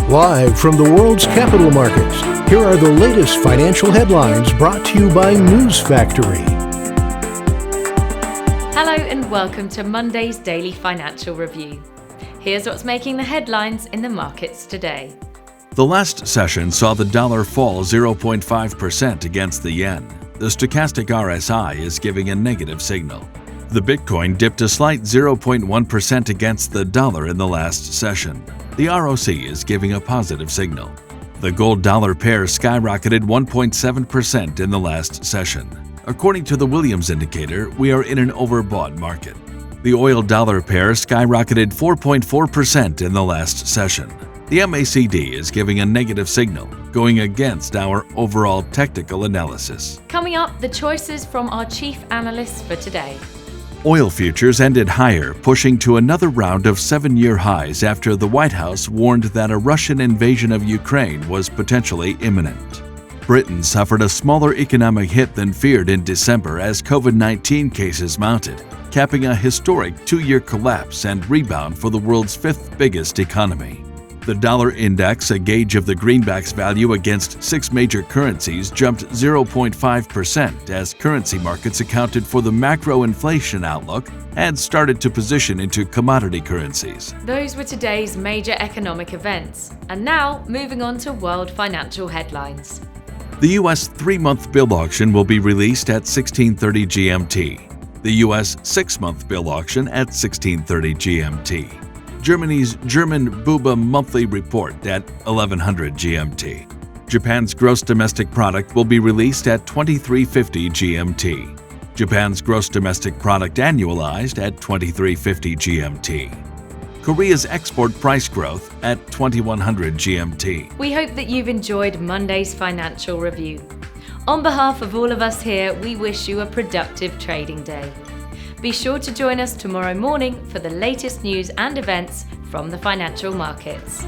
Live from the world's capital markets, here are the latest financial headlines brought to you by News Factory. Hello and welcome to Monday's Daily Financial Review. Here's what's making the headlines in the markets today. The last session saw the dollar fall 0.5% against the yen. The stochastic RSI is giving a negative signal. The Bitcoin dipped a slight 0.1% against the dollar in the last session. The ROC is giving a positive signal. The gold-dollar pair skyrocketed 1.7% in the last session. According to the Williams indicator, we are in an overbought market. The oil-dollar pair skyrocketed 4.4% in the last session. The MACD is giving a negative signal, going against our overall technical analysis. Coming up, the choices from our chief analysts for today. Oil futures ended higher, pushing to another round of 7-year highs after the White House warned that a Russian invasion of Ukraine was potentially imminent. Britain suffered a smaller economic hit than feared in December as COVID-19 cases mounted, capping a historic 2-year collapse and rebound for the world's 5th biggest economy. The dollar index, a gauge of the greenback's value against 6 major currencies, jumped 0.5% as currency markets accounted for the macro inflation outlook and started to position into commodity currencies. Those were today's major economic events. And now, moving on to world financial headlines. The U.S. 3-month bill auction will be released at 16:30 GMT. The U.S. 6-month bill auction at 16:30 GMT. Germany's German BUBA monthly report at 1100 GMT. Japan's gross domestic product will be released at 2350 GMT. Japan's gross domestic product annualized at 2350 GMT. Korea's export price growth at 2100 GMT. We hope that you've enjoyed Monday's financial review. On behalf of all of us here, we wish you a productive trading day. Be sure to join us tomorrow morning for the latest news and events from the financial markets.